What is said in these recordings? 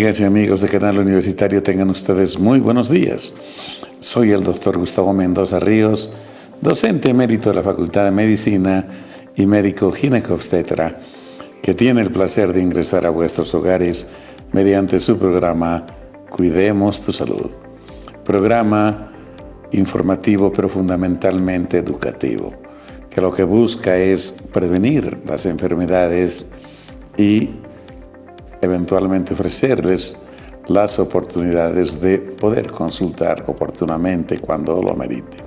Amigas y amigos de Canal Universitario, tengan ustedes muy buenos días. Soy el doctor Gustavo Mendoza Ríos, docente emérito de la Facultad de Medicina y médico ginecobstetra, que tiene el placer de ingresar a vuestros hogares mediante su programa Cuidemos tu Salud. Programa informativo pero fundamentalmente educativo, que lo que busca es prevenir las enfermedades y eventualmente ofrecerles las oportunidades de poder consultar oportunamente cuando lo merite.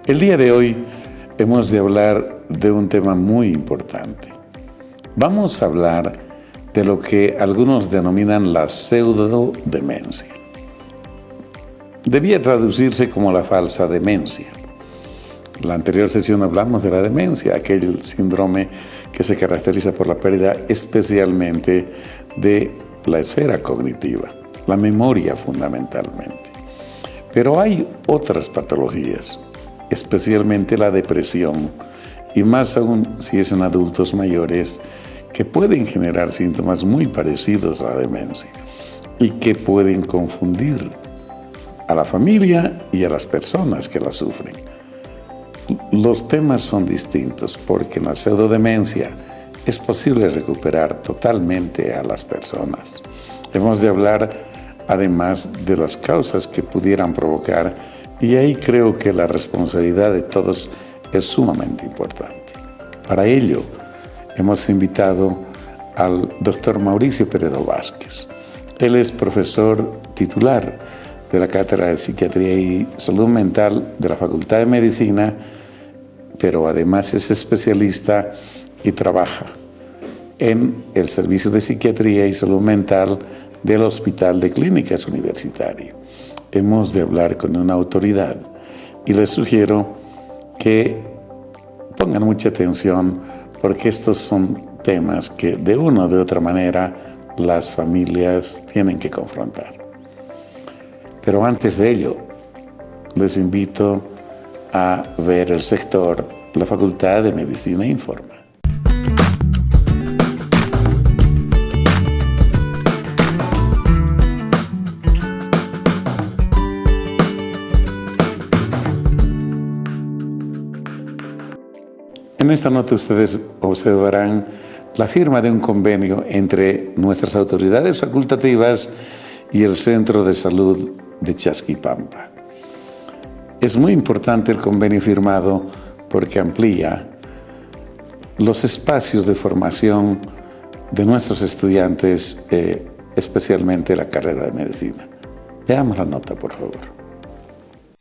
El día de hoy hemos de hablar de un tema muy importante. Vamos a hablar de lo que algunos denominan la pseudodemencia. Debía traducirse como la falsa demencia. En la anterior sesión hablamos de la demencia, aquel síndrome que se caracteriza por la pérdida especialmente de la esfera cognitiva, la memoria fundamentalmente. Pero hay otras patologías, especialmente la depresión, y más aún si es en adultos mayores, que pueden generar síntomas muy parecidos a la demencia y que pueden confundir a la familia y a las personas que la sufren. Los temas son distintos porque en la pseudodemencia es posible recuperar totalmente a las personas. Hemos de hablar además de las causas que pudieran provocar, y ahí creo que la responsabilidad de todos es sumamente importante. Para ello hemos invitado al doctor Mauricio Peredo Vázquez. Él es profesor titular de la Cátedra de Psiquiatría y Salud Mental de la Facultad de Medicina, pero además es especialista y trabaja en el Servicio de Psiquiatría y Salud Mental del Hospital de Clínicas Universitario. Hemos de hablar con una autoridad y les sugiero que pongan mucha atención porque estos son temas que de una o de otra manera las familias tienen que confrontar. Pero antes de ello, les invito a ver el sector La Facultad de Medicina Informa. En esta nota ustedes observarán la firma de un convenio entre nuestras autoridades facultativas y el Centro de Salud de Chasquipampa. Es muy importante el convenio firmado porque amplía los espacios de formación de nuestros estudiantes, especialmente la carrera de medicina. Veamos la nota, por favor.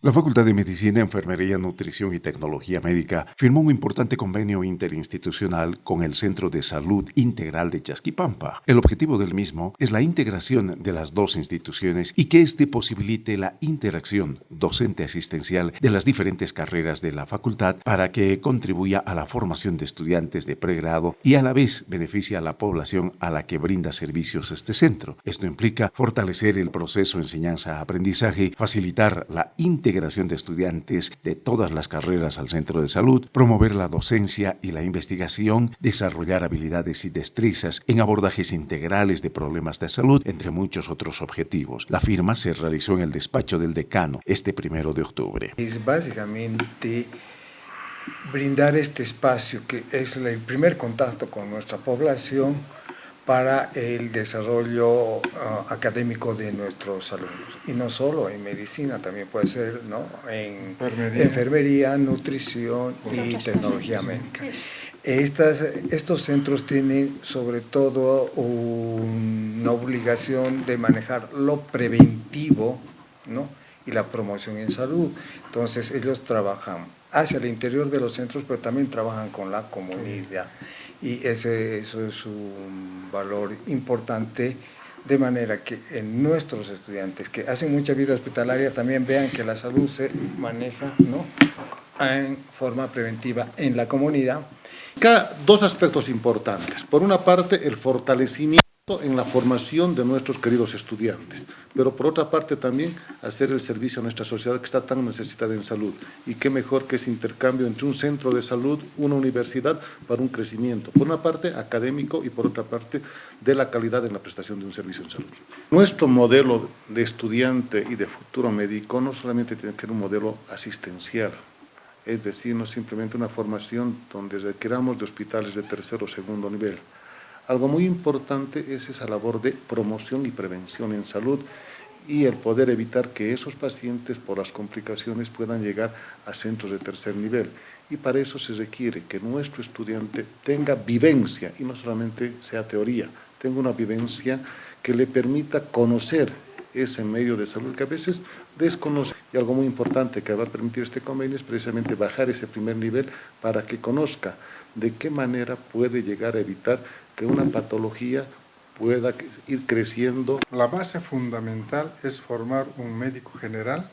La Facultad de Medicina, Enfermería, Nutrición y Tecnología Médica firmó un importante convenio interinstitucional con el Centro de Salud Integral de Chasquipampa. El objetivo del mismo es la integración de las dos instituciones y que éste posibilite la interacción docente-asistencial de las diferentes carreras de la facultad para que contribuya a la formación de estudiantes de pregrado y a la vez beneficie a la población a la que brinda servicios este centro. Esto implica fortalecer el proceso enseñanza-aprendizaje, facilitar la integración de estudiantes de todas las carreras al centro de salud, promover la docencia y la investigación, desarrollar habilidades y destrezas en abordajes integrales de problemas de salud, entre muchos otros objetivos. La firma se realizó en el despacho del decano este 1 de octubre. Es básicamente brindar este espacio que es el primer contacto con nuestra población para el desarrollo académico de nuestros alumnos. Y no solo en medicina, también puede ser, ¿no?, en enfermería, nutrición y tecnología médica. Estos centros tienen sobre todo una obligación de manejar lo preventivo, ¿no?, y la promoción en salud. Entonces ellos trabajan hacia el interior de los centros, pero también trabajan con la comunidad. Y eso es un valor importante, de manera que en nuestros estudiantes que hacen mucha vida hospitalaria también vean que la salud se maneja, ¿no?, en forma preventiva en la comunidad. Dos aspectos importantes. Por una parte, el fortalecimiento En la formación de nuestros queridos estudiantes, pero por otra parte también hacer el servicio a nuestra sociedad que está tan necesitada en salud. Y qué mejor que ese intercambio entre un centro de salud, una universidad, para un crecimiento, por una parte académico y por otra parte de la calidad en la prestación de un servicio en salud. Nuestro modelo de estudiante y de futuro médico no solamente tiene que ser un modelo asistencial, es decir, no simplemente una formación donde requiramos de hospitales de tercer o segundo nivel. Algo muy importante es esa labor de promoción y prevención en salud y el poder evitar que esos pacientes por las complicaciones puedan llegar a centros de tercer nivel. Y para eso se requiere que nuestro estudiante tenga vivencia y no solamente sea teoría, tenga una vivencia que le permita conocer ese medio de salud que a veces desconoce. Y algo muy importante que va a permitir este convenio es precisamente bajar ese primer nivel para que conozca de qué manera puede llegar a evitar que una patología pueda ir creciendo. La base fundamental es formar un médico general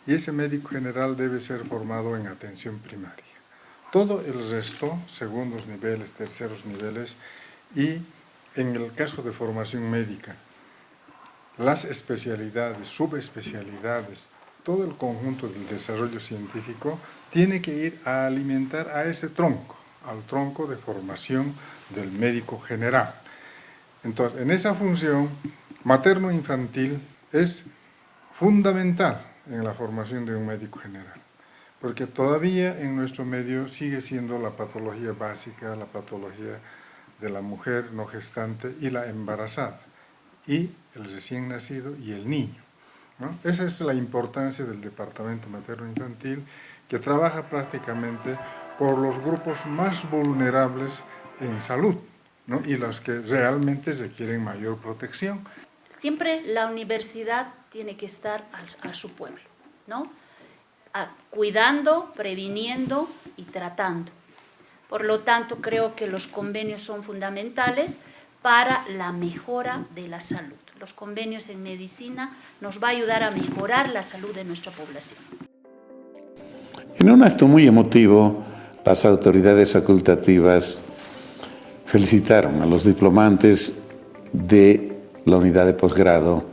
y ese médico general debe ser formado en atención primaria. Todo el resto, segundos niveles, terceros niveles y en el caso de formación médica, las especialidades, subespecialidades, todo el conjunto del desarrollo científico tiene que ir a alimentar a ese tronco, al tronco de formación del médico general. Entonces, en esa función, materno-infantil es fundamental en la formación de un médico general, porque todavía en nuestro medio sigue siendo la patología básica, la patología de la mujer no gestante y la embarazada, y el recién nacido y el niño, ¿no? Esa es la importancia del departamento materno-infantil, que trabaja prácticamente por los grupos más vulnerables en salud, ¿no? Y los que realmente requieren mayor protección. Siempre la universidad tiene que estar a su pueblo, ¿no? Cuidando, previniendo y tratando. Por lo tanto, creo que los convenios son fundamentales para la mejora de la salud. Los convenios en medicina nos va a ayudar a mejorar la salud de nuestra población. En un acto muy emotivo, las autoridades facultativas felicitaron a los diplomantes de la unidad de posgrado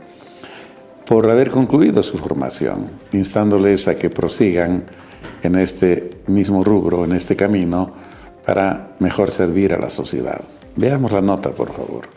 por haber concluido su formación, instándoles a que prosigan en este mismo rubro, en este camino, para mejor servir a la sociedad. Veamos la nota, por favor.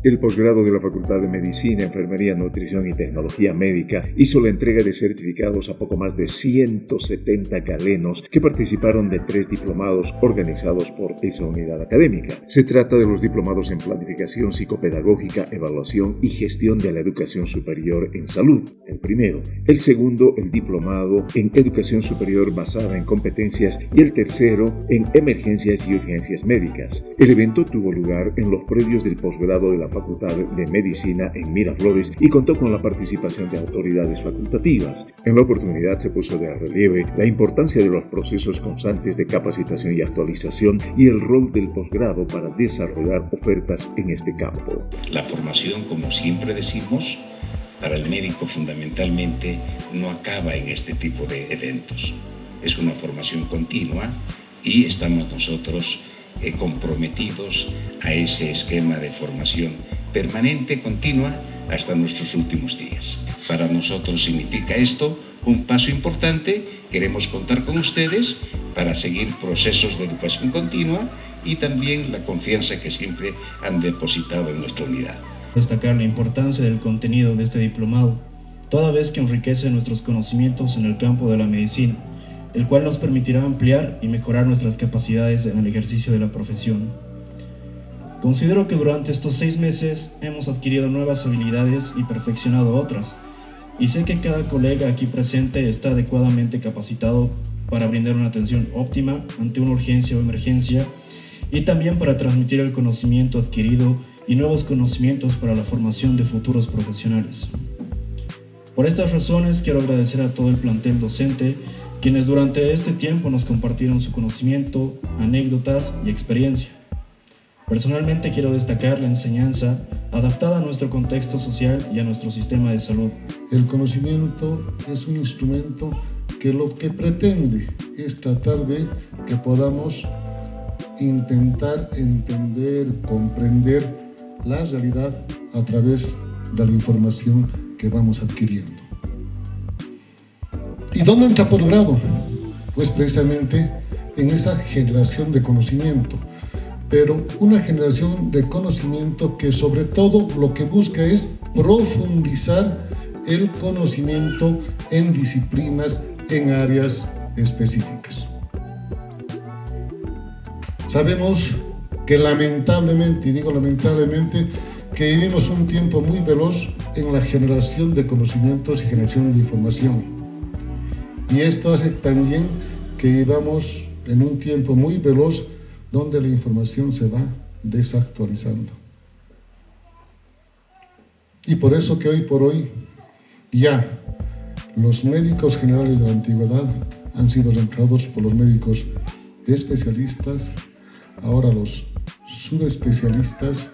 El posgrado de la Facultad de Medicina, Enfermería, Nutrición y Tecnología Médica hizo la entrega de certificados a poco más de 170 galenos que participaron de 3 diplomados organizados por esa unidad académica. Se trata de los diplomados en Planificación Psicopedagógica, Evaluación y Gestión de la Educación Superior en Salud, el primero. El segundo, el diplomado en Educación Superior basada en competencias y el tercero, en Emergencias y Urgencias Médicas. El evento tuvo lugar en los predios del posgrado de la Facultad de Medicina en Miraflores y contó con la participación de autoridades facultativas. En la oportunidad se puso de relieve la importancia de los procesos constantes de capacitación y actualización y el rol del posgrado para desarrollar ofertas en este campo. La formación, como siempre decimos, para el médico fundamentalmente no acaba en este tipo de eventos. Es una formación continua y estamos nosotros comprometidos a ese esquema de formación permanente, continua, hasta nuestros últimos días. Para nosotros significa esto un paso importante. Queremos contar con ustedes para seguir procesos de educación continua y también la confianza que siempre han depositado en nuestra unidad. Destacar la importancia del contenido de este diplomado, toda vez que enriquece nuestros conocimientos en el campo de la medicina, el cual nos permitirá ampliar y mejorar nuestras capacidades en el ejercicio de la profesión. Considero que durante estos 6 meses hemos adquirido nuevas habilidades y perfeccionado otras, y sé que cada colega aquí presente está adecuadamente capacitado para brindar una atención óptima ante una urgencia o emergencia, y también para transmitir el conocimiento adquirido y nuevos conocimientos para la formación de futuros profesionales. Por estas razones quiero agradecer a todo el plantel docente, quienes durante este tiempo nos compartieron su conocimiento, anécdotas y experiencia. Personalmente quiero destacar la enseñanza adaptada a nuestro contexto social y a nuestro sistema de salud. El conocimiento es un instrumento que lo que pretende es tratar de que podamos intentar entender, comprender la realidad a través de la información que vamos adquiriendo. ¿Y dónde entra posgrado? Pues precisamente en esa generación de conocimiento, pero una generación de conocimiento que sobre todo lo que busca es profundizar el conocimiento en disciplinas, en áreas específicas. Sabemos que lamentablemente, y digo lamentablemente, que vivimos un tiempo muy veloz en la generación de conocimientos y generación de información. Y esto hace también que vivamos en un tiempo muy veloz donde la información se va desactualizando. Y por eso que hoy por hoy ya los médicos generales de la antigüedad han sido reemplazados por los médicos especialistas, ahora los subespecialistas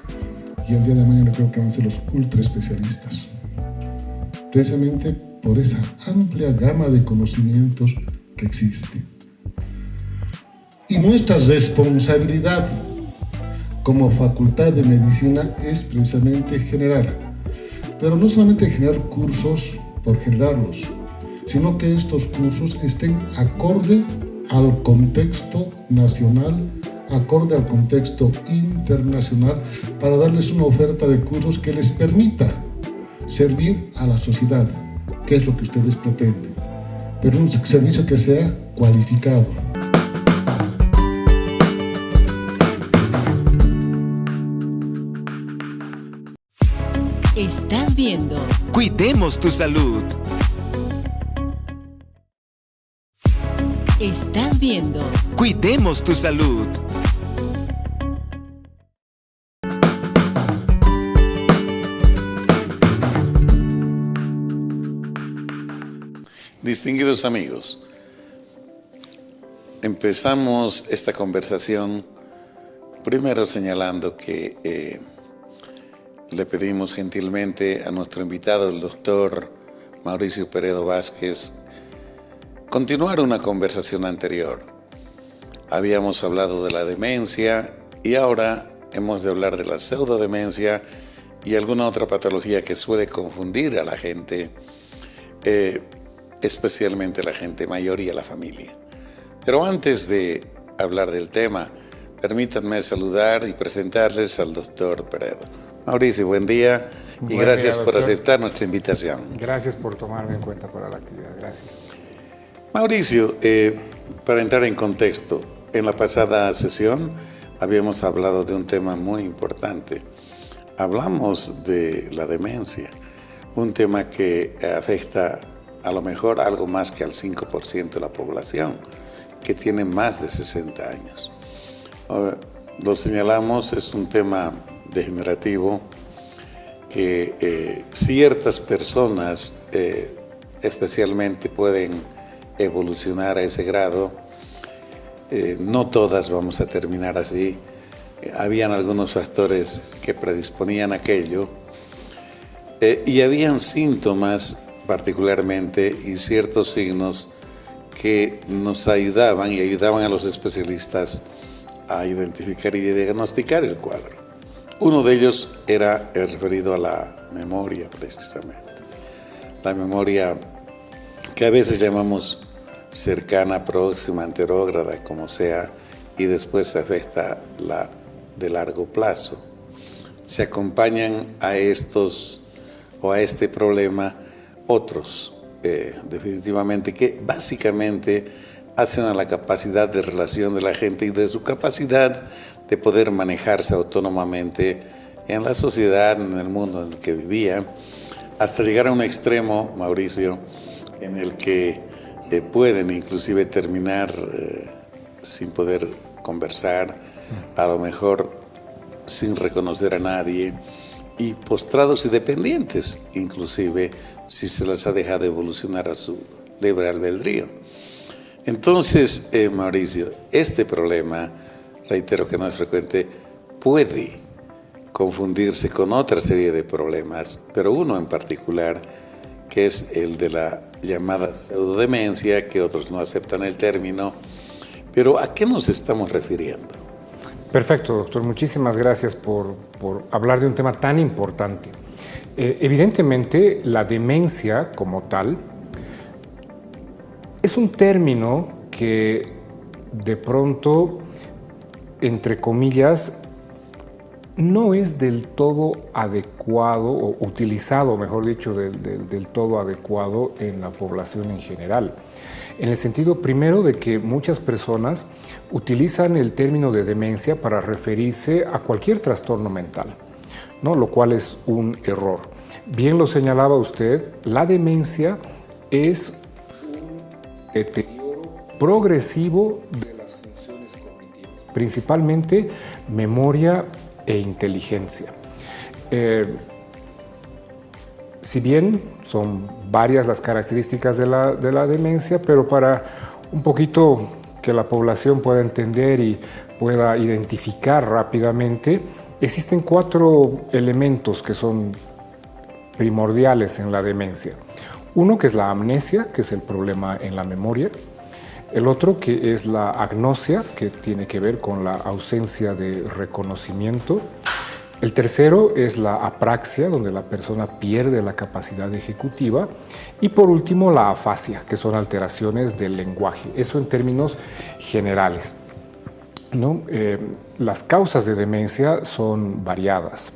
y el día de mañana creo que van a ser los ultraespecialistas. Precisamente por esa amplia gama de conocimientos que existe. Y nuestra responsabilidad como Facultad de Medicina es precisamente generar, pero no solamente generar cursos por generarlos, sino que estos cursos estén acorde al contexto nacional, acorde al contexto internacional, para darles una oferta de cursos que les permita servir a la sociedad, que es lo que ustedes pretenden, pero un servicio que sea cualificado. Estás viendo Cuidemos tu salud. Estás viendo Cuidemos tu salud. Distinguidos amigos, empezamos esta conversación primero señalando que le pedimos gentilmente a nuestro invitado, el doctor Mauricio Peredo Vázquez, continuar una conversación anterior. Habíamos hablado de la demencia y ahora hemos de hablar de la pseudodemencia y alguna otra patología que suele confundir a la gente, especialmente a la gente mayor y a la familia. Pero antes de hablar del tema, permítanme saludar y presentarles al doctor Peredo. Mauricio, buen día y gracias por aceptar nuestra invitación. Gracias por tomarme en cuenta para la actividad. Gracias. Mauricio, para entrar en contexto, en la pasada sesión habíamos hablado de un tema muy importante. Hablamos de la demencia, un tema que afecta a lo mejor algo más que al 5% de la población, que tiene más de 60 años. Lo señalamos, es un tema degenerativo que ciertas personas especialmente pueden evolucionar a ese grado. No todas vamos a terminar así. Habían algunos factores que predisponían a aquello y habían síntomas particularmente y ciertos signos que nos ayudaban y ayudaban a los especialistas a identificar y diagnosticar el cuadro. Uno de ellos era el referido a la memoria, precisamente. La memoria que a veces llamamos cercana, próxima, anterógrada, como sea, y después se afecta la de largo plazo. Se acompañan a estos o a este problema otros, definitivamente, que básicamente hacen a la capacidad de relación de la gente y de su capacidad de poder manejarse autónomamente en la sociedad, en el mundo en el que vivía, hasta llegar a un extremo, Mauricio, en el que pueden inclusive terminar sin poder conversar, a lo mejor sin reconocer a nadie, y postrados y dependientes, inclusive si se les ha dejado evolucionar a su libre albedrío. Entonces, Mauricio, este problema, reitero que no es frecuente, puede confundirse con otra serie de problemas, pero uno en particular, que es el de la llamada pseudodemencia, que otros no aceptan el término. Pero ¿a qué nos estamos refiriendo? Perfecto, doctor. Muchísimas gracias por hablar de un tema tan importante. Evidentemente, la demencia como tal es un término que de pronto, entre comillas, no es del todo adecuado, o utilizado, mejor dicho, del todo adecuado en la población en general. En el sentido, primero, de que muchas personas utilizan el término de demencia para referirse a cualquier trastorno mental, ¿no? Lo cual es un error. Bien lo señalaba usted, la demencia es un deterioro progresivo de las funciones cognitivas, principalmente memoria e inteligencia. Si bien son varias las características de la demencia, pero para un poquito que la población pueda entender y pueda identificar rápidamente, existen 4 elementos que son primordiales en la demencia. Uno, que es la amnesia, que es el problema en la memoria. El otro, que es la agnosia, que tiene que ver con la ausencia de reconocimiento. El tercero es la apraxia, donde la persona pierde la capacidad ejecutiva. Y por último, la afasia, que son alteraciones del lenguaje. Eso en términos generales, ¿no? Las causas de demencia son variadas.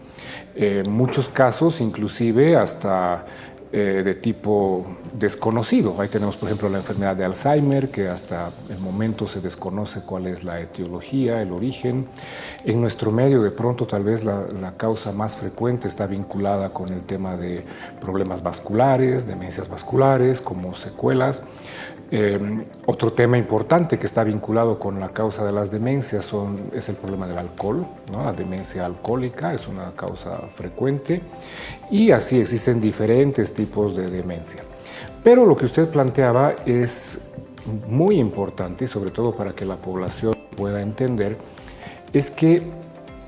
En muchos casos, inclusive hasta de tipo desconocido. Ahí tenemos, por ejemplo, la enfermedad de Alzheimer, que hasta el momento se desconoce cuál es la etiología, el origen. En nuestro medio, de pronto, tal vez la causa más frecuente está vinculada con el tema de problemas vasculares, demencias vasculares, como secuelas. Otro tema importante que está vinculado con la causa de las demencias es el problema del alcohol, ¿no? La demencia alcohólica es una causa frecuente y así existen diferentes tipos de demencia. Pero lo que usted planteaba es muy importante, y sobre todo para que la población pueda entender, es que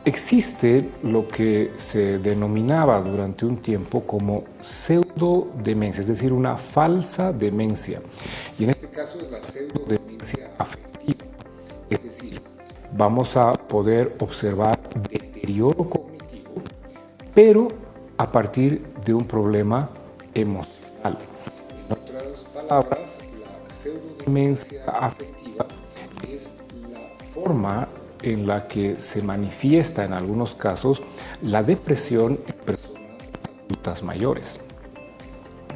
existe lo que se denominaba durante un tiempo como pseudodemencia, es decir, una falsa demencia. Y en este caso es la pseudodemencia afectiva. Es decir, vamos a poder observar deterioro cognitivo, pero a partir de un problema emocional. En otras palabras, la pseudodemencia afectiva es la forma en la que se manifiesta en algunos casos la depresión en personas adultas mayores,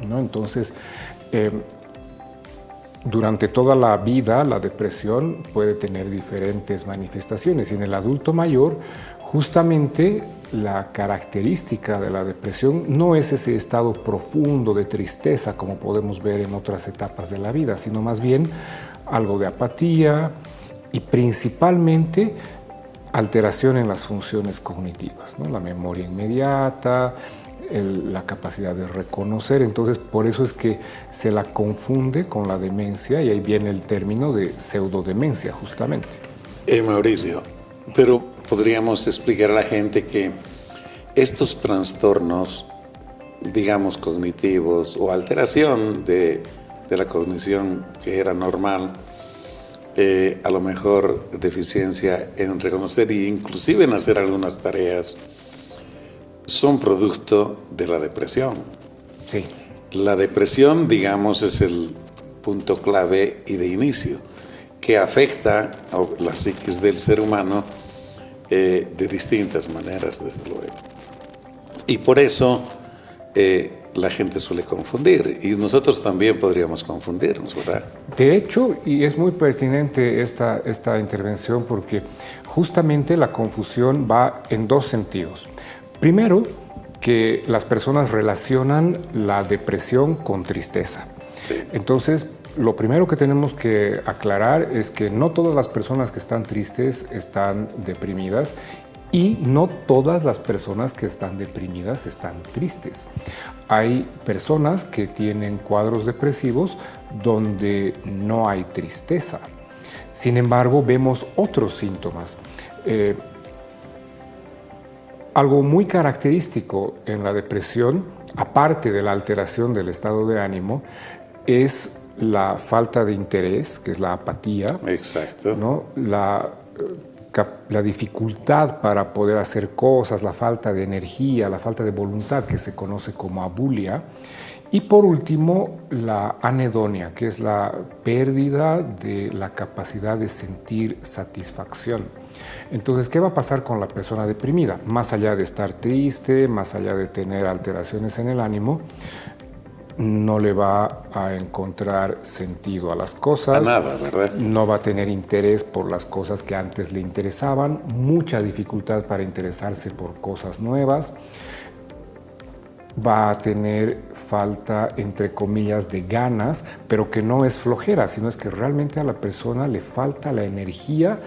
¿no? Entonces, durante toda la vida la depresión puede tener diferentes manifestaciones y en el adulto mayor justamente la característica de la depresión no es ese estado profundo de tristeza como podemos ver en otras etapas de la vida, sino más bien algo de apatía, y principalmente alteración en las funciones cognitivas, ¿no? La memoria inmediata, la capacidad de reconocer. Entonces, por eso es que se la confunde con la demencia y ahí viene el término de pseudodemencia, justamente. Mauricio, pero podríamos explicar a la gente que estos trastornos, digamos, cognitivos o alteración de la cognición que era normal, a lo mejor deficiencia en reconocer e inclusive en hacer algunas tareas, son producto de la depresión. Sí. La depresión, digamos, es el punto clave y de inicio que afecta a la psiquis del ser humano de distintas maneras, desde luego. Y por eso la gente suele confundir, y nosotros también podríamos confundirnos, ¿verdad? De hecho, y es muy pertinente esta intervención porque justamente la confusión va en dos sentidos. Primero, que las personas relacionan la depresión con tristeza. Sí. Entonces, lo primero que tenemos que aclarar es que no todas las personas que están tristes están deprimidas y no todas las personas que están deprimidas están tristes. Hay personas que tienen cuadros depresivos donde no hay tristeza. Sin embargo, vemos otros síntomas. Algo muy característico en la depresión, aparte de la alteración del estado de ánimo, es la falta de interés, que es la apatía. Exacto. ¿No? La la dificultad para poder hacer cosas, la falta de energía, la falta de voluntad, que se conoce como abulia. Y por último, la anedonia, que es la pérdida de la capacidad de sentir satisfacción. Entonces, ¿qué va a pasar con la persona deprimida? Más allá de estar triste, más allá de tener alteraciones en el ánimo, no le va a encontrar sentido a las cosas. A nada, ¿verdad? No va a tener interés por las cosas que antes le interesaban, mucha dificultad para interesarse por cosas nuevas. Va a tener falta, entre comillas, de ganas, pero que no es flojera, sino es que realmente a la persona le falta la energía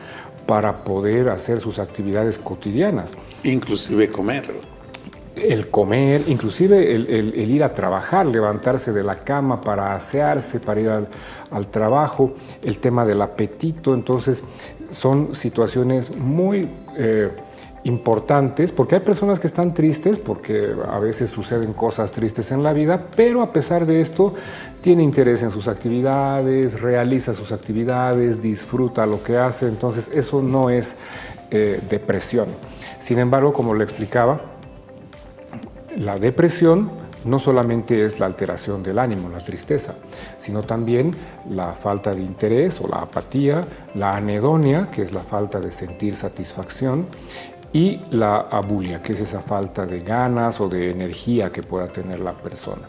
para poder hacer sus actividades cotidianas. Inclusive comer. El comer, inclusive el ir a trabajar, levantarse de la cama para asearse, para ir al trabajo, el tema del apetito. Entonces, son situaciones muy importantes, porque hay personas que están tristes, porque a veces suceden cosas tristes en la vida, pero a pesar de esto, tiene interés en sus actividades, realiza sus actividades, disfruta lo que hace. Entonces, eso no es depresión. Sin embargo, como le explicaba, la depresión no solamente es la alteración del ánimo, la tristeza, sino también la falta de interés o la apatía, la anedonia, que es la falta de sentir satisfacción, y la abulia, que es esa falta de ganas o de energía que pueda tener la persona.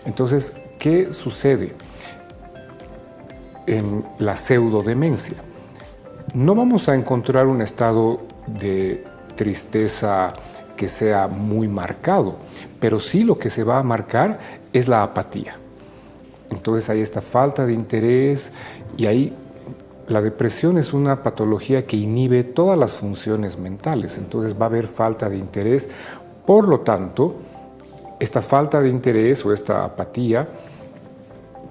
Entonces, ¿qué sucede en la pseudodemencia? No vamos a encontrar un estado de tristeza que sea muy marcado, pero sí lo que se va a marcar es la apatía. Entonces hay esta falta de interés y ahí la depresión es una patología que inhibe todas las funciones mentales, entonces va a haber falta de interés. Por lo tanto, esta falta de interés o esta apatía,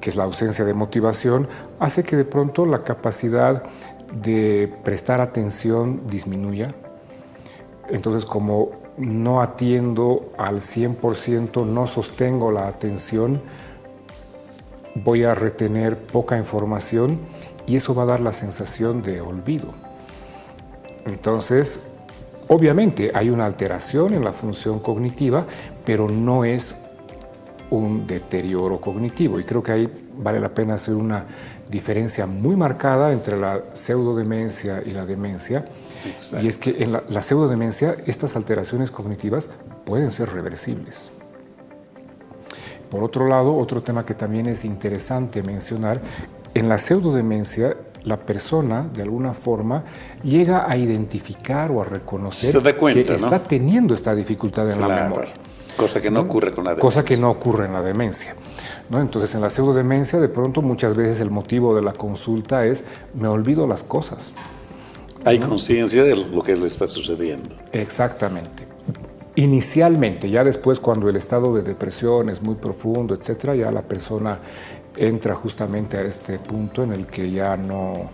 que es la ausencia de motivación, hace que de pronto la capacidad de prestar atención disminuya. Entonces, como no atiendo al 100%, no sostengo la atención, voy a retener poca información y eso va a dar la sensación de olvido. Entonces, obviamente hay una alteración en la función cognitiva, pero no es un deterioro cognitivo. Y creo que ahí vale la pena hacer una diferencia muy marcada entre la pseudodemencia y la demencia. Exacto. Y es que en la pseudodemencia estas alteraciones cognitivas pueden ser reversibles. Por otro lado, otro tema que también es interesante mencionar, en la pseudodemencia la persona de alguna forma llega a identificar o a reconocer que está teniendo esta dificultad en la memoria. Cosa que no ocurre con la demencia. Cosa que no ocurre en la demencia, ¿no? Entonces, en la pseudodemencia, de pronto, muchas veces el motivo de la consulta es: me olvido las cosas. Hay conciencia de lo que le está sucediendo. Exactamente. Inicialmente, ya después, cuando el estado de depresión es muy profundo, etcétera, ya la persona entra justamente a este punto en el que ya no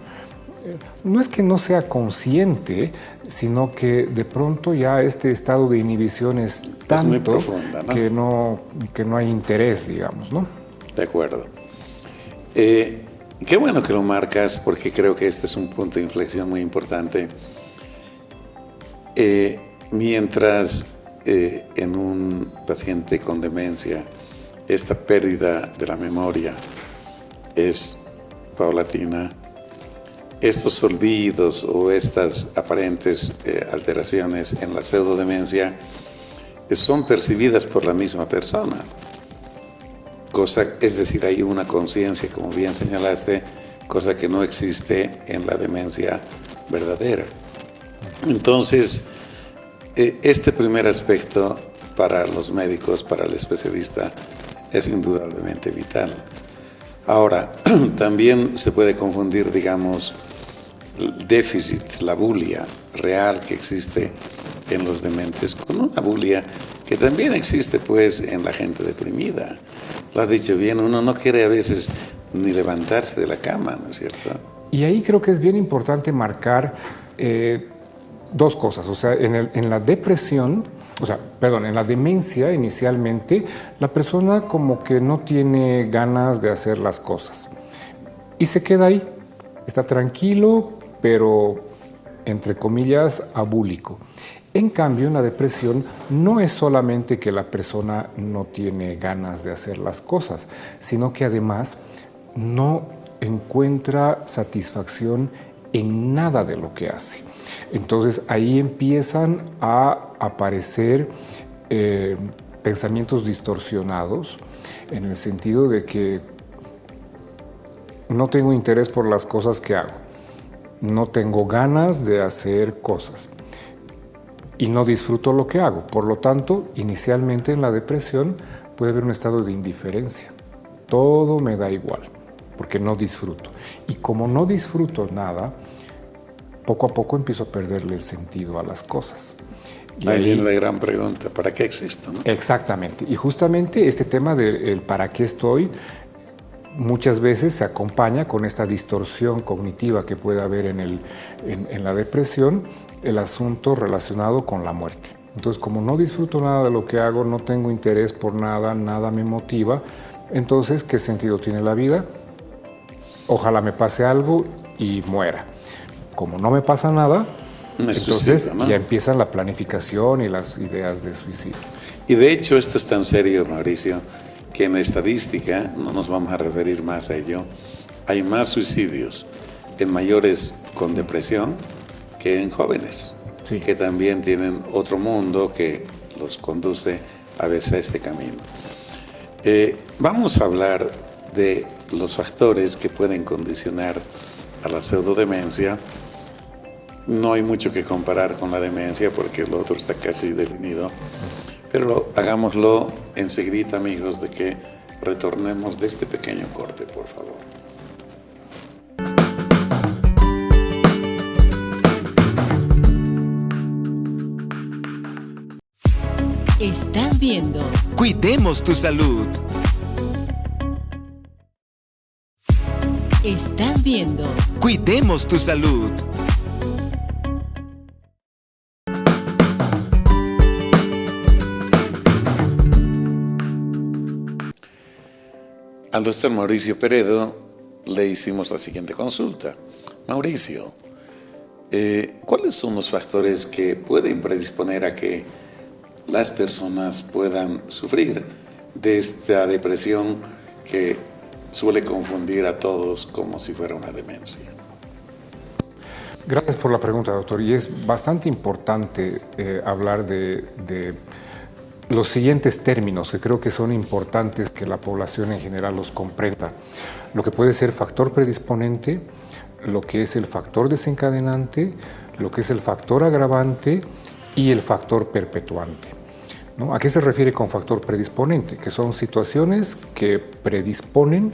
es que no sea consciente, sino que de pronto ya este estado de inhibición es tanto muy profunda, ¿no? que no hay interés, digamos, ¿no? De acuerdo. Qué bueno que lo marcas, porque creo que este es un punto de inflexión muy importante. Mientras en un paciente con demencia esta pérdida de la memoria es paulatina, estos olvidos o estas aparentes alteraciones en la pseudodemencia son percibidas por la misma persona. Es decir, hay una conciencia, como bien señalaste, cosa que no existe en la demencia verdadera. Entonces, este primer aspecto para los médicos, para el especialista, es indudablemente vital. Ahora, también se puede confundir, digamos, el déficit, la bulia real que existe en los dementes con una bulia que también existe pues en la gente deprimida. Lo has dicho bien, uno no quiere a veces ni levantarse de la cama, ¿no es cierto? Y ahí creo que es bien importante marcar dos cosas. O sea, en la depresión, en la demencia inicialmente, la persona como que no tiene ganas de hacer las cosas y se queda ahí, está tranquilo, pero entre comillas, abúlico. En cambio, en la depresión no es solamente que la persona no tiene ganas de hacer las cosas, sino que además no encuentra satisfacción en nada de lo que hace. Entonces ahí empiezan a aparecer pensamientos distorsionados, en el sentido de que no tengo interés por las cosas que hago, no tengo ganas de hacer cosas y no disfruto lo que hago. Por lo tanto, inicialmente en la depresión puede haber un estado de indiferencia. Todo me da igual, porque no disfruto. Y como no disfruto nada, poco a poco empiezo a perderle el sentido a las cosas. Y ahí viene la gran pregunta, ¿para qué existo? ¿No? Exactamente. Y justamente este tema del para qué estoy muchas veces se acompaña con esta distorsión cognitiva que puede haber en la depresión, el asunto relacionado con la muerte. Entonces, como no disfruto nada de lo que hago, no tengo interés por nada, nada me motiva, entonces, ¿qué sentido tiene la vida? Ojalá me pase algo y muera. Como no me pasa nada, entonces ya empiezan la planificación y las ideas de suicidio. Y de hecho esto es tan serio, Mauricio, que en la estadística, no nos vamos a referir más a ello, hay más suicidios en mayores con depresión que en jóvenes, sí, que también tienen otro mundo que los conduce a veces a este camino. Vamos a hablar de los factores que pueden condicionar a la pseudodemencia. No hay mucho que comparar con la demencia porque lo otro está casi definido, pero hagámoslo enseguida, amigos, de que retornemos de este pequeño corte, por favor. Estás viendo Cuidemos tu Salud. Estás viendo Cuidemos tu Salud. Al doctor Mauricio Peredo le hicimos la siguiente consulta. Mauricio, ¿cuáles son los factores que pueden predisponer a que las personas puedan sufrir de esta depresión que suele confundir a todos como si fuera una demencia? Gracias por la pregunta, doctor. Y es bastante importante hablar de los siguientes términos que creo que son importantes que la población en general los comprenda. Lo que puede ser factor predisponente, lo que es el factor desencadenante, lo que es el factor agravante y el factor perpetuante, ¿no? ¿A qué se refiere con factor predisponente? Que son situaciones que predisponen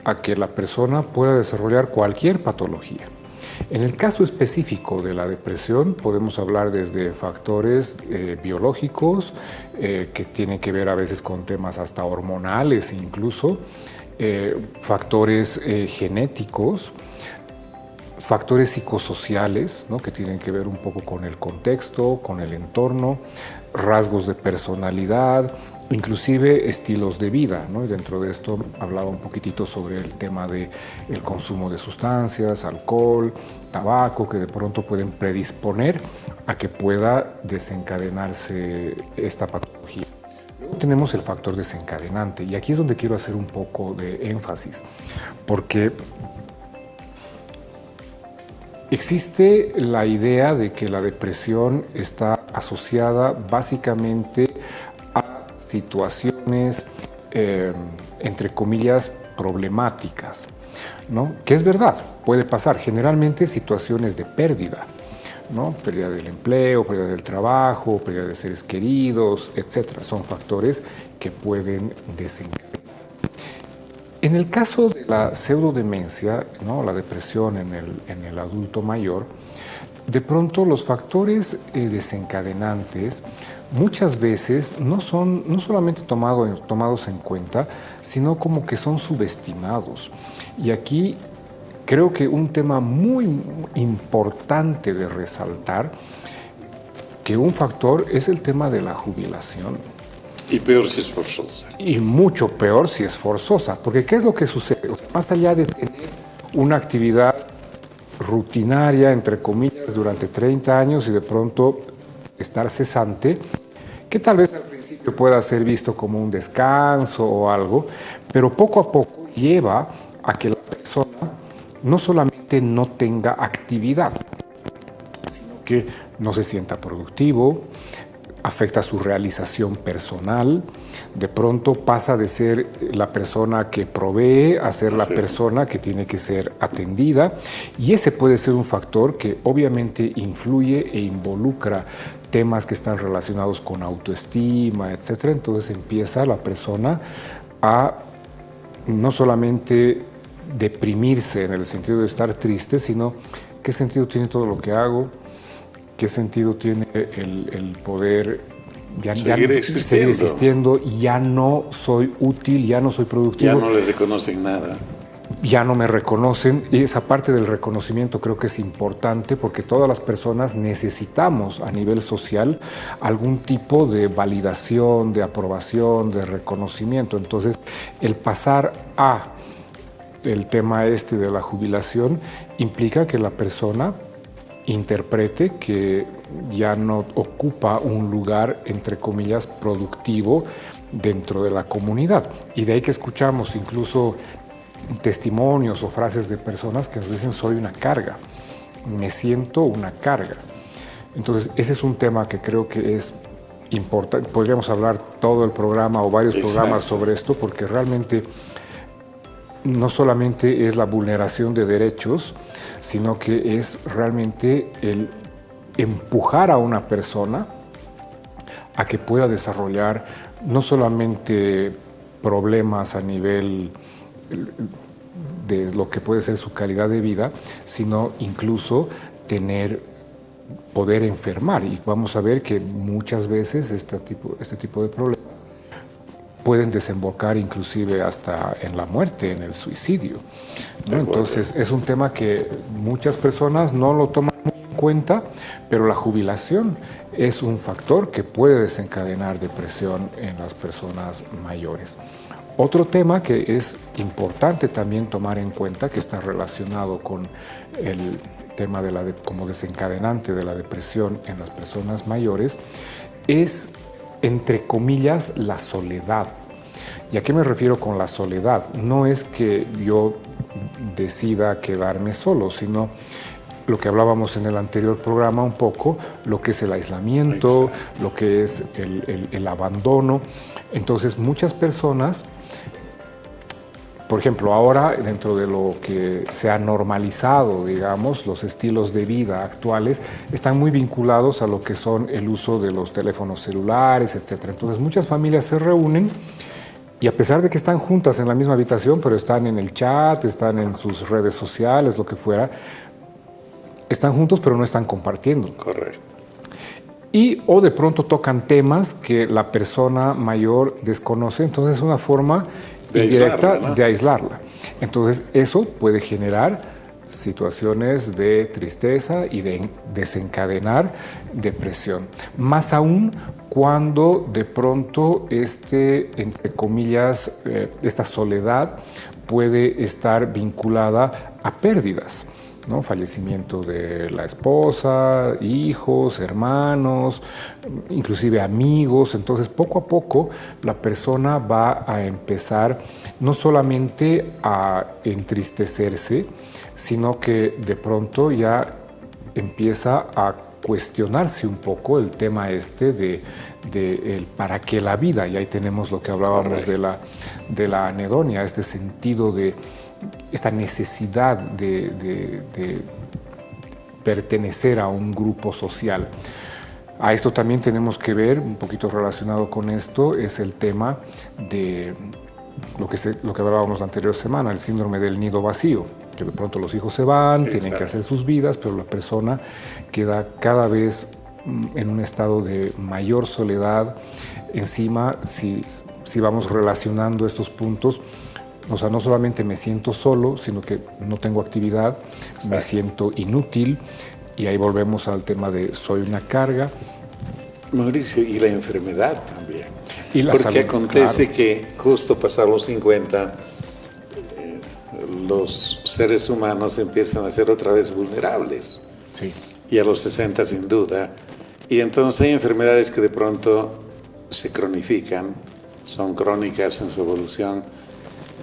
a que la persona pueda desarrollar cualquier patología. En el caso específico de la depresión podemos hablar desde factores biológicos que tienen que ver a veces con temas hasta hormonales incluso, factores genéticos, factores psicosociales, ¿no? Que tienen que ver un poco con el contexto, con el entorno, rasgos de personalidad, inclusive estilos de vida, ¿no? Y dentro de esto hablaba un poquitito sobre el tema del consumo de sustancias, alcohol, tabaco, que de pronto pueden predisponer a que pueda desencadenarse esta patología. Luego tenemos el factor desencadenante, y aquí es donde quiero hacer un poco de énfasis, porque existe la idea de que la depresión está asociada básicamente a situaciones, entre comillas, problemáticas, ¿no? Que es verdad, puede pasar, generalmente situaciones de pérdida, ¿no? Pérdida del empleo, pérdida del trabajo, pérdida de seres queridos, etc. Son factores que pueden desencadenar. En el caso de la pseudodemencia, ¿no? La depresión en el adulto mayor, de pronto los factores desencadenantes muchas veces no son no solamente tomados en cuenta, sino como que son subestimados. Y aquí creo que un tema muy importante de resaltar, que un factor es el tema de la jubilación. Y peor si es forzosa. Y mucho peor si es forzosa, porque ¿qué es lo que sucede? Más allá de tener una actividad rutinaria, entre comillas, durante 30 años y de pronto estar cesante, que tal vez al principio pueda ser visto como un descanso o algo, pero poco a poco lleva a que la persona no solamente no tenga actividad, sino que no se sienta productivo, afecta su realización personal, de pronto pasa de ser la persona que provee a ser la persona que tiene que ser atendida, y ese puede ser un factor que obviamente influye e involucra temas que están relacionados con autoestima, etc. Entonces empieza la persona a no solamente deprimirse en el sentido de estar triste, sino qué sentido tiene todo lo que hago, qué sentido tiene el poder seguir existiendo, ya no soy útil, ya no soy productivo. Ya no le reconocen nada. Ya no me reconocen, y esa parte del reconocimiento creo que es importante porque todas las personas necesitamos a nivel social algún tipo de validación, de aprobación, de reconocimiento. Entonces, el pasar a el tema de la jubilación implica que la persona interprete que ya no ocupa un lugar, entre comillas, productivo dentro de la comunidad. Y de ahí que escuchamos incluso testimonios o frases de personas que nos dicen: soy una carga, me siento una carga. Entonces, ese es un tema que creo que es importante. Podríamos hablar todo el programa o varios programas sobre esto, porque realmente no solamente es la vulneración de derechos, sino que es realmente el empujar a una persona a que pueda desarrollar no solamente problemas a nivel de lo que puede ser su calidad de vida, sino incluso poder enfermar. Y vamos a ver que muchas veces este tipo de problemas pueden desembocar inclusive hasta en la muerte, en el suicidio, ¿no? Entonces es un tema que muchas personas no lo toman en cuenta, pero la jubilación es un factor que puede desencadenar depresión en las personas mayores. Otro tema que es importante también tomar en cuenta, que está relacionado con el tema como desencadenante de la depresión en las personas mayores, es, entre comillas, la soledad. ¿Y a qué me refiero con la soledad? No es que yo decida quedarme solo, sino lo que hablábamos en el anterior programa un poco, lo que es el aislamiento, lo que es el abandono. Entonces, muchas personas, por ejemplo, ahora dentro de lo que se ha normalizado, digamos, los estilos de vida actuales están muy vinculados a lo que son el uso de los teléfonos celulares, etc. Entonces, muchas familias se reúnen y a pesar de que están juntas en la misma habitación, pero están en el chat, están en sus redes sociales, lo que fuera, están juntos pero no están compartiendo. Correcto. O de pronto tocan temas que la persona mayor desconoce, entonces es una forma indirecta de aislarla. Entonces eso puede generar situaciones de tristeza y de desencadenar depresión. Más aún cuando de pronto entre comillas, esta soledad puede estar vinculada a pérdidas, ¿no? Fallecimiento de la esposa, hijos, hermanos, inclusive amigos. Entonces, poco a poco, la persona va a empezar no solamente a entristecerse, sino que de pronto ya empieza a cuestionarse un poco el tema de el para qué la vida. Y ahí tenemos lo que hablábamos de la anedonia, este sentido de esta necesidad de pertenecer a un grupo social. A esto también tenemos que ver, un poquito relacionado con esto, es el tema de lo que hablábamos la anterior semana, el síndrome del nido vacío, que de pronto los hijos se van, tienen que hacer sus vidas, pero la persona queda cada vez en un estado de mayor soledad. Encima, si vamos relacionando estos puntos, o sea, no solamente me siento solo, sino que no tengo actividad, me siento inútil, y ahí volvemos al tema de soy una carga. Mauricio, y la enfermedad también. Y la porque salud, acontece claro, que justo pasar los 50 los seres humanos empiezan a ser otra vez vulnerables. Sí. Y a los 60 sin duda. Y entonces hay enfermedades que de pronto se cronifican, son crónicas en su evolución.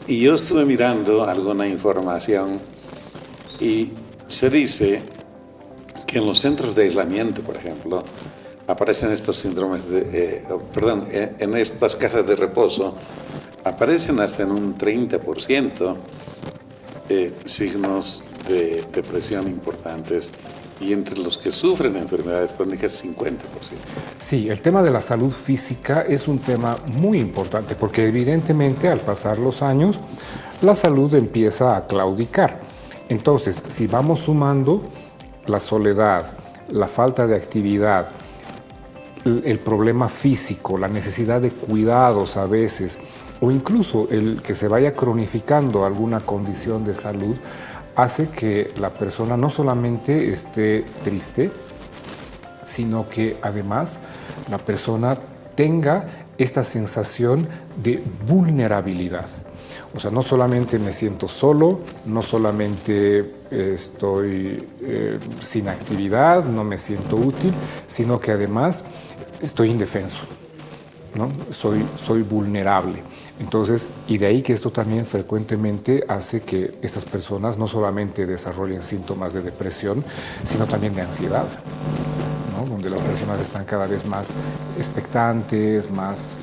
Y yo estuve mirando alguna información y se dice que en los centros de aislamiento, por ejemplo, aparecen estos síndromes en estas casas de reposo, aparecen hasta en un 30% signos de depresión importantes, y entre los que sufren enfermedades crónicas, 50%. Sí, el tema de la salud física es un tema muy importante porque evidentemente al pasar los años la salud empieza a claudicar. Entonces, si vamos sumando la soledad, la falta de actividad, el problema físico, la necesidad de cuidados a veces, o incluso el que se vaya cronificando alguna condición de salud, hace que la persona no solamente esté triste, sino que además la persona tenga esta sensación de vulnerabilidad. O sea, no solamente me siento solo, no solamente estoy sin actividad, no me siento útil, sino que además estoy indefenso, ¿no? Soy vulnerable. Entonces, y de ahí que esto también frecuentemente hace que estas personas no solamente desarrollen síntomas de depresión, sino también de ansiedad, ¿no? Donde las personas están cada vez más expectantes, más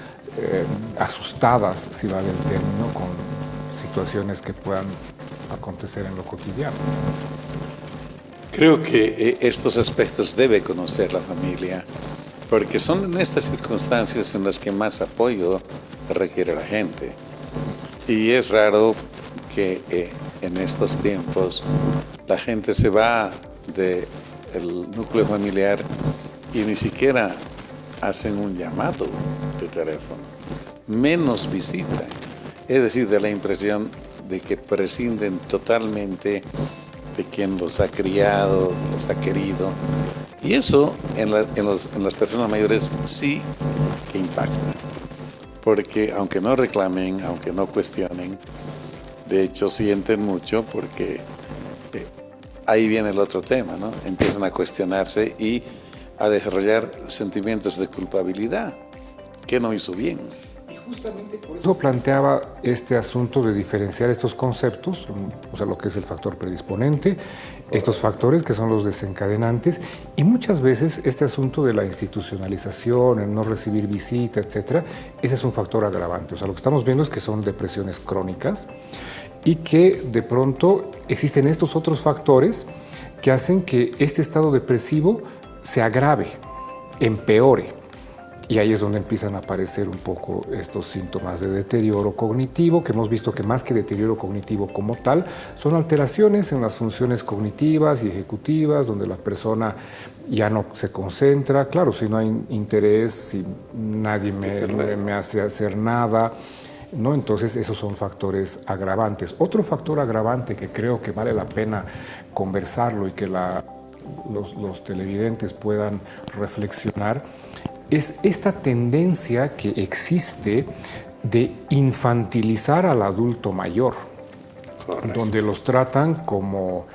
asustadas, si vale el término, con situaciones que puedan acontecer en lo cotidiano. Creo que estos aspectos debe conocer la familia, porque son en estas circunstancias en las que más apoyo requiere la gente. Y es raro que en estos tiempos la gente se va del núcleo familiar y ni siquiera hacen un llamado de teléfono, menos visitan. Es decir, da la impresión de que prescinden totalmente de quien los ha criado, los ha querido. Y eso en las personas mayores sí que impacta. Porque aunque no reclamen, aunque no cuestionen, de hecho sienten mucho porque ahí viene el otro tema, ¿no? Empiezan a cuestionarse y a desarrollar sentimientos de culpabilidad. ¿Qué no hizo bien? Y justamente por eso planteaba este asunto de diferenciar estos conceptos, o sea, lo que es el factor predisponente, estos factores que son los desencadenantes, y muchas veces este asunto de la institucionalización, el no recibir visita, etcétera, ese es un factor agravante. O sea, lo que estamos viendo es que son depresiones crónicas y que de pronto existen estos otros factores que hacen que este estado depresivo se agrave, empeore. Y ahí es donde empiezan a aparecer un poco estos síntomas de deterioro cognitivo, que hemos visto que más que deterioro cognitivo como tal, son alteraciones en las funciones cognitivas y ejecutivas, donde la persona ya no se concentra. Claro, si no hay interés, si nadie me hace hacer nada, ¿no? Entonces esos son factores agravantes. Otro factor agravante que creo que vale la pena conversarlo y que los televidentes puedan reflexionar es esta tendencia que existe de infantilizar al adulto mayor. Correcto. Donde los tratan como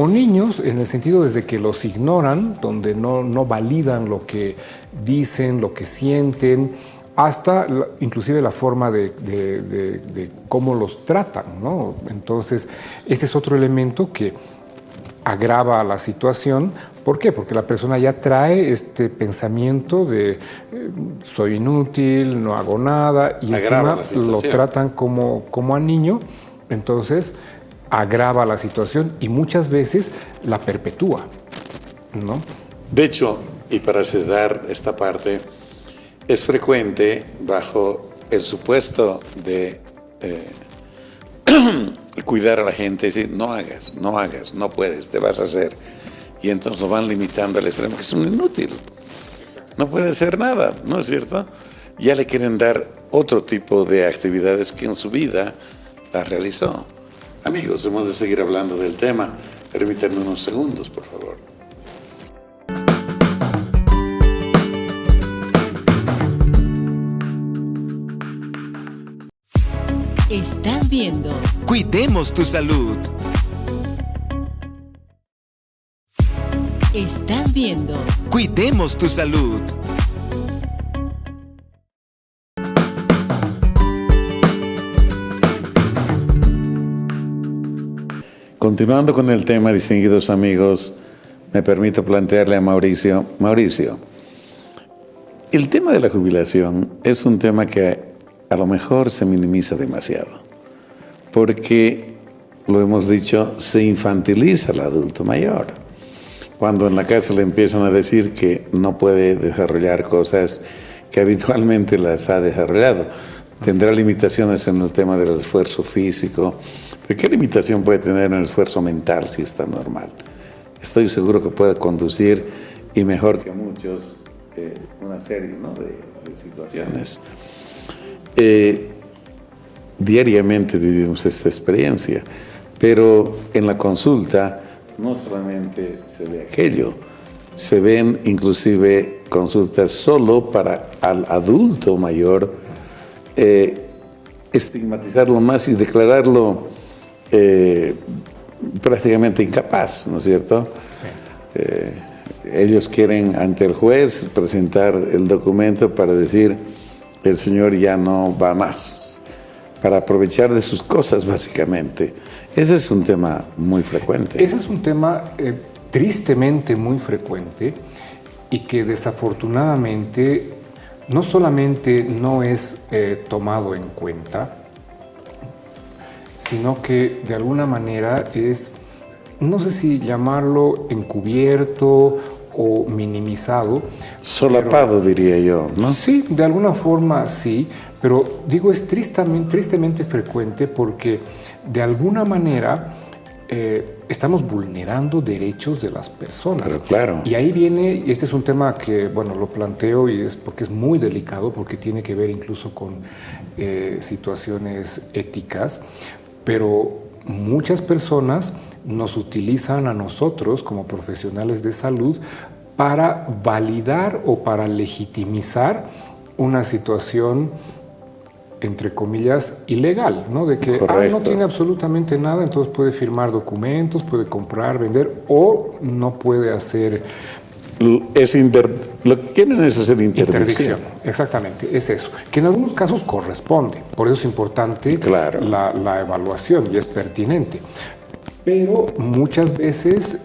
niños, en el sentido desde que los ignoran, donde no validan lo que dicen, lo que sienten, hasta inclusive la forma de cómo los tratan, ¿no? Entonces, este es otro elemento que agrava la situación. ¿Por qué? Porque la persona ya trae este pensamiento de soy inútil, no hago nada, y encima lo tratan como a niño, entonces agrava la situación y muchas veces la perpetúa, ¿no? De hecho, y para cerrar esta parte, es frecuente bajo el supuesto de cuidar a la gente, decir no hagas, no puedes, te vas a hacer. Y entonces lo van limitando al extremo, que es un inútil. No puede hacer nada, ¿no es cierto? Ya le quieren dar otro tipo de actividades que en su vida las realizó. Amigos, hemos de seguir hablando del tema. Permítanme unos segundos, por favor. Estás viendo Cuidemos tu Salud. Estás viendo Cuidemos tu Salud. Continuando con el tema, distinguidos amigos, me permito plantearle a Mauricio. Mauricio, el tema de la jubilación es un tema que a lo mejor se minimiza demasiado, porque, lo hemos dicho, se infantiliza al adulto mayor. Cuando en la casa le empiezan a decir que no puede desarrollar cosas que habitualmente las ha desarrollado, tendrá limitaciones en el tema del esfuerzo físico. ¿Pero qué limitación puede tener en el esfuerzo mental si está normal? Estoy seguro que puede conducir, y mejor que muchos, una serie, ¿no?, de situaciones. Diariamente vivimos esta experiencia, pero en la consulta no solamente se ve aquello, se ven inclusive consultas solo para al adulto mayor, estigmatizarlo más y declararlo prácticamente incapaz, ¿no es cierto? Sí. Ellos quieren ante el juez presentar el documento para decir el señor ya no va más, para aprovechar de sus cosas básicamente. Ese es un tema muy frecuente. Ese es un tema tristemente muy frecuente y que desafortunadamente no solamente no es tomado en cuenta, sino que de alguna manera es, no sé si llamarlo encubierto o minimizado. Solapado, diría yo, ¿no? Sí, de alguna forma sí, pero digo es tristemente frecuente porque de alguna manera estamos vulnerando derechos de las personas. Pero claro. Y ahí viene, y este es un tema que, bueno, lo planteo y es porque es muy delicado, porque tiene que ver incluso con situaciones éticas, pero muchas personas nos utilizan a nosotros como profesionales de salud para validar o para legitimizar una situación, entre comillas, ilegal, ¿no? De que no tiene absolutamente nada, entonces puede firmar documentos, puede comprar, vender o no puede hacer... Lo que quieren es hacer interdicción. Exactamente, es eso. Que en algunos casos corresponde, por eso es importante la evaluación y es pertinente. Pero muchas veces,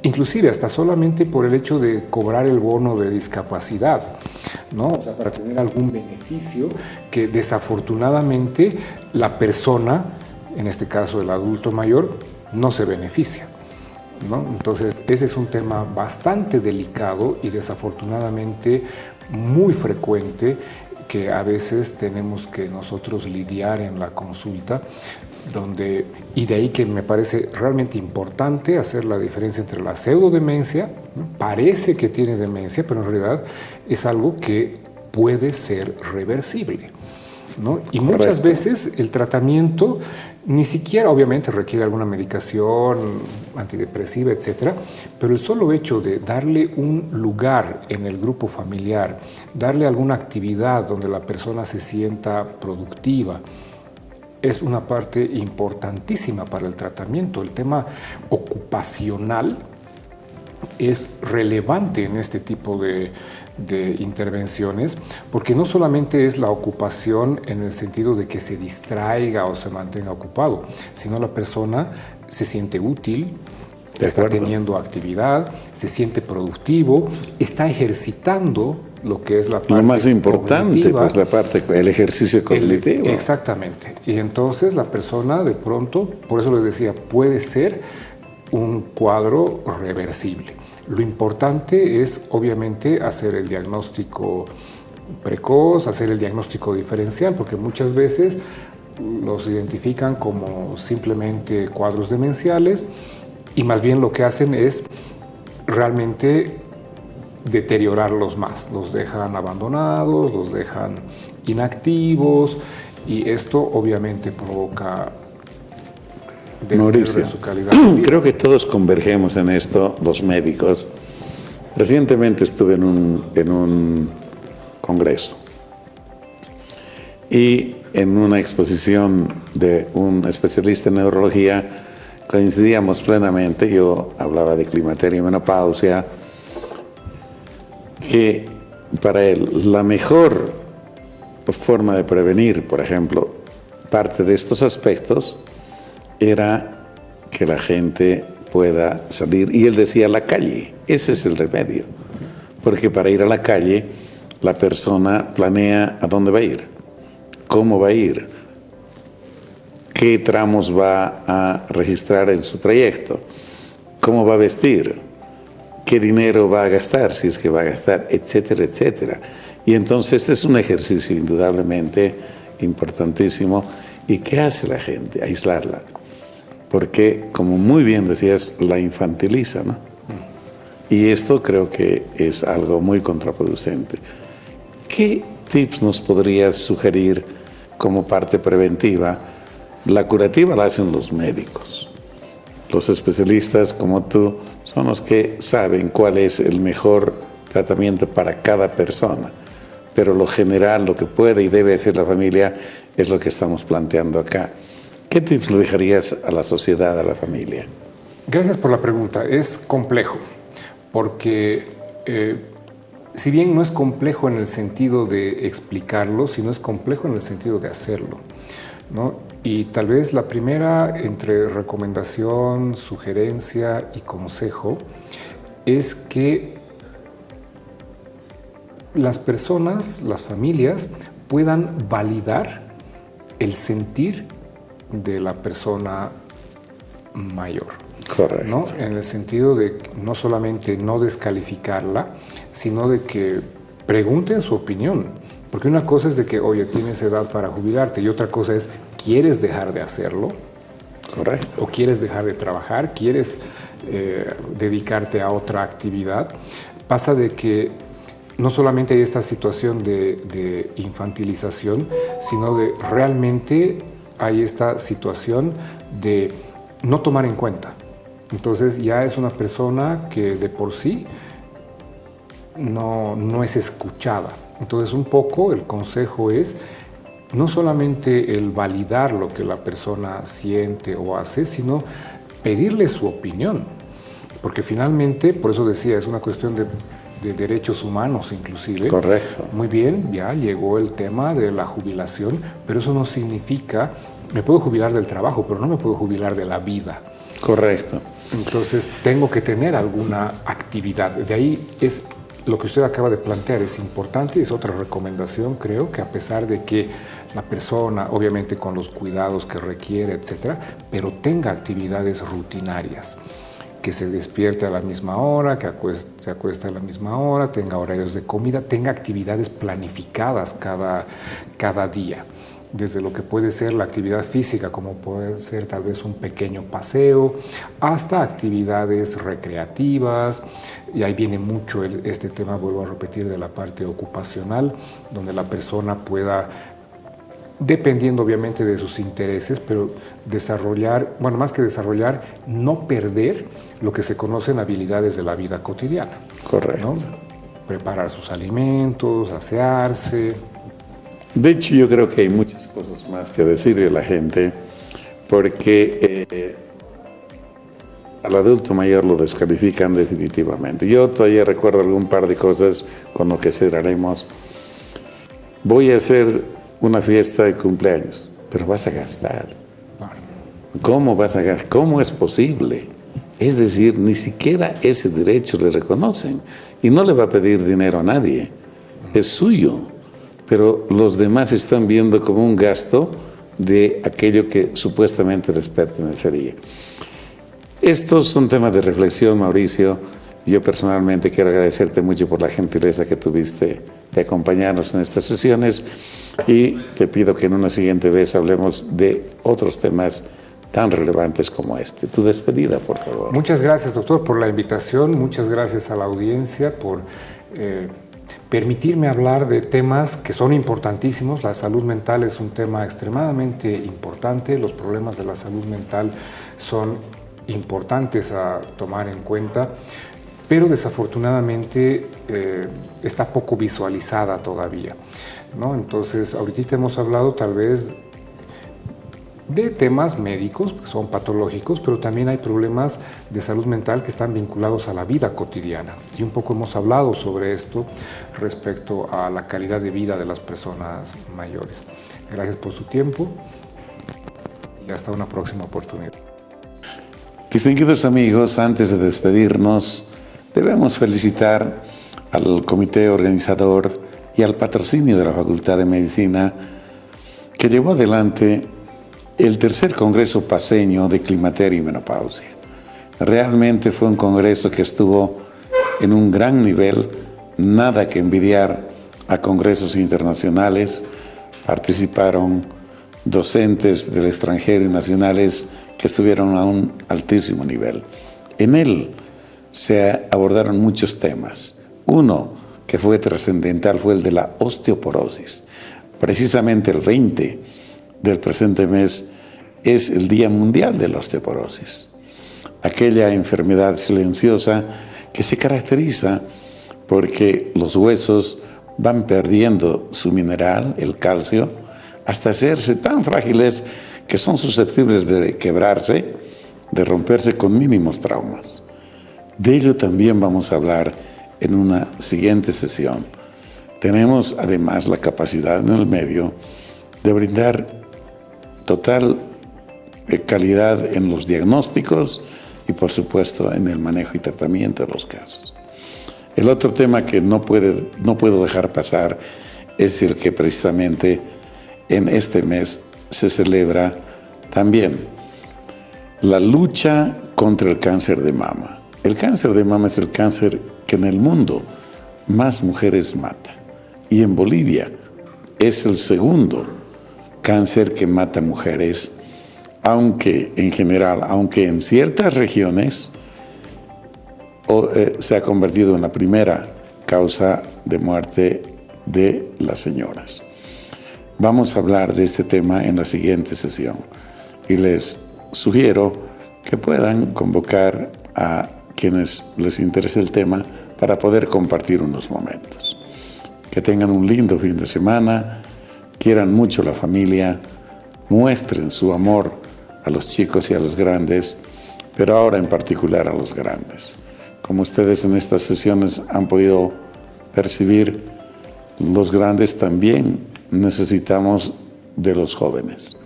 inclusive hasta solamente por el hecho de cobrar el bono de discapacidad, ¿no? O sea, para tener algún beneficio que desafortunadamente la persona, en este caso el adulto mayor, no se beneficia, ¿no? Entonces, ese es un tema bastante delicado y desafortunadamente muy frecuente que a veces tenemos que nosotros lidiar en la consulta, y de ahí que me parece realmente importante hacer la diferencia entre la pseudodemencia, ¿no? Parece que tiene demencia, pero en realidad es algo que puede ser reversible, ¿no? Y muchas veces el tratamiento ni siquiera obviamente requiere alguna medicación antidepresiva, etcétera, pero el solo hecho de darle un lugar en el grupo familiar, darle alguna actividad donde la persona se sienta productiva, es una parte importantísima para el tratamiento. El tema ocupacional es relevante en este tipo de intervenciones, porque no solamente es la ocupación en el sentido de que se distraiga o se mantenga ocupado, sino la persona se siente útil, está teniendo actividad, se siente productivo, está ejercitando lo que es la parte lo más importante, pues la parte, el ejercicio cognitivo. Exactamente. Y entonces la persona de pronto, por eso les decía, puede ser un cuadro reversible. Lo importante es obviamente hacer el diagnóstico precoz, hacer el diagnóstico diferencial, porque muchas veces los identifican como simplemente cuadros demenciales y más bien lo que hacen es realmente deteriorarlos más. Los dejan abandonados, los dejan inactivos y esto obviamente provoca Mauricio, su calidad de vida. Creo que todos convergemos en esto, los médicos. Recientemente estuve en un congreso y en una exposición de un especialista en neurología, coincidíamos plenamente. Yo hablaba de climaterio y menopausia, que para él la mejor forma de prevenir, por ejemplo, parte de estos aspectos era que la gente pueda salir, y él decía la calle, ese es el remedio, porque para ir a la calle la persona planea a dónde va a ir, cómo va a ir, qué tramos va a registrar en su trayecto, cómo va a vestir, qué dinero va a gastar, si es que va a gastar, etcétera, etcétera. Y entonces este es un ejercicio indudablemente importantísimo. ¿Y qué hace la gente? Aislarla. Porque, como muy bien decías, la infantiliza, ¿no? Y esto creo que es algo muy contraproducente. ¿Qué tips nos podrías sugerir como parte preventiva? La curativa la hacen los médicos. Los especialistas como tú son los que saben cuál es el mejor tratamiento para cada persona. Pero lo general, lo que puede y debe hacer la familia, es lo que estamos planteando acá. ¿Qué tips le dejarías a la sociedad, a la familia? Gracias por la pregunta. Es complejo, porque si bien no es complejo en el sentido de explicarlo, sino es complejo en el sentido de hacerlo, ¿no? Y tal vez la primera, entre recomendación, sugerencia y consejo, es que las personas, las familias, puedan validar el sentir de la persona mayor. Correcto. ¿No? En el sentido de no solamente no descalificarla, sino de que pregunten su opinión. Porque una cosa es de que, oye, tienes edad para jubilarte, y otra cosa es, ¿quieres dejar de hacerlo? Correcto. ¿O quieres dejar de trabajar? ¿Quieres dedicarte a otra actividad? Pasa de que no solamente hay esta situación de infantilización, sino de realmente hay esta situación de no tomar en cuenta. Entonces ya es una persona que de por sí no es escuchada. Entonces un poco el consejo es no solamente el validar lo que la persona siente o hace, sino pedirle su opinión. Porque finalmente, por eso decía, es una cuestión de derechos humanos inclusive. Correcto. Muy bien, ya llegó el tema de la jubilación, pero eso no significa, me puedo jubilar del trabajo, pero no me puedo jubilar de la vida. Correcto. Entonces tengo que tener alguna actividad. De ahí es lo que usted acaba de plantear, es importante y es otra recomendación, creo, que a pesar de que la persona, obviamente con los cuidados que requiere, etcétera, pero tenga actividades rutinarias. Que se despierte a la misma hora, que se acueste a la misma hora, tenga horarios de comida, tenga actividades planificadas cada día. Desde lo que puede ser la actividad física, como puede ser tal vez un pequeño paseo, hasta actividades recreativas. Y ahí viene mucho este tema, vuelvo a repetir, de la parte ocupacional, donde la persona pueda, dependiendo obviamente de sus intereses, pero desarrollar, bueno, más que desarrollar, no perder lo que se conocen habilidades de la vida cotidiana. Correcto. ¿No? Preparar sus alimentos, asearse. De hecho, yo creo que hay muchas cosas más que decirle a la gente, porque al adulto mayor lo descalifican definitivamente. Yo todavía recuerdo algún par de cosas con lo que cerraremos. Voy a hacer una fiesta de cumpleaños, pero vas a gastar. ¿Cómo vas a gastar? ¿Cómo es posible? Es decir, ni siquiera ese derecho le reconocen y no le va a pedir dinero a nadie, es suyo, pero los demás están viendo como un gasto de aquello que supuestamente les pertenecería. Estos son temas de reflexión, Mauricio. Yo personalmente quiero agradecerte mucho por la gentileza que tuviste de acompañarnos en estas sesiones y te pido que en una siguiente vez hablemos de otros temas tan relevantes como este. Tu despedida, por favor. Muchas gracias, doctor, por la invitación. Muchas gracias a la audiencia por permitirme hablar de temas que son importantísimos. La salud mental es un tema extremadamente importante. Los problemas de la salud mental son importantes a tomar en cuenta. pero desafortunadamente está poco visualizada todavía, ¿no? Entonces, ahorita hemos hablado tal vez de temas médicos, que son patológicos, pero también hay problemas de salud mental que están vinculados a la vida cotidiana. Y un poco hemos hablado sobre esto respecto a la calidad de vida de las personas mayores. Gracias por su tiempo y hasta una próxima oportunidad. Distinguidos amigos, antes de despedirnos, debemos felicitar al comité organizador y al patrocinio de la Facultad de Medicina que llevó adelante el tercer Congreso Paceño de Climaterio y Menopausia. Realmente fue un congreso que estuvo en un gran nivel, nada que envidiar a congresos internacionales. Participaron docentes del extranjero y nacionales que estuvieron a un altísimo nivel. En él se abordaron muchos temas. Uno que fue trascendental fue el de la osteoporosis. Precisamente el 20 del presente mes es el Día Mundial de la Osteoporosis, aquella enfermedad silenciosa que se caracteriza porque los huesos van perdiendo su mineral, el calcio, hasta hacerse tan frágiles que son susceptibles de quebrarse, de romperse con mínimos traumas. De ello también vamos a hablar en una siguiente sesión. Tenemos además la capacidad en el medio de brindar total calidad en los diagnósticos y por supuesto en el manejo y tratamiento de los casos. El otro tema que no puedo dejar pasar es el que precisamente en este mes se celebra también la lucha contra el cáncer de mama. El cáncer de mama es el cáncer que en el mundo más mujeres mata y en Bolivia es el segundo cáncer que mata mujeres, aunque en general, aunque en ciertas regiones se ha convertido en la primera causa de muerte de las señoras. Vamos a hablar de este tema en la siguiente sesión y les sugiero que puedan convocar a quienes les interese el tema para poder compartir unos momentos. Que tengan un lindo fin de semana, quieran mucho la familia, muestren su amor a los chicos y a los grandes, pero ahora en particular a los grandes. Como ustedes en estas sesiones han podido percibir, los grandes también necesitamos de los jóvenes.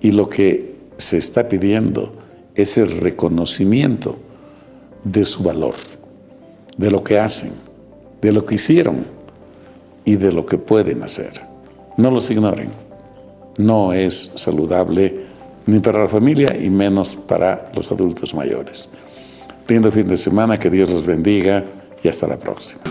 Y lo que se está pidiendo es el reconocimiento de su valor, de lo que hacen, de lo que hicieron y de lo que pueden hacer. No los ignoren. No es saludable ni para la familia y menos para los adultos mayores. Lindo fin de semana, que Dios los bendiga y hasta la próxima.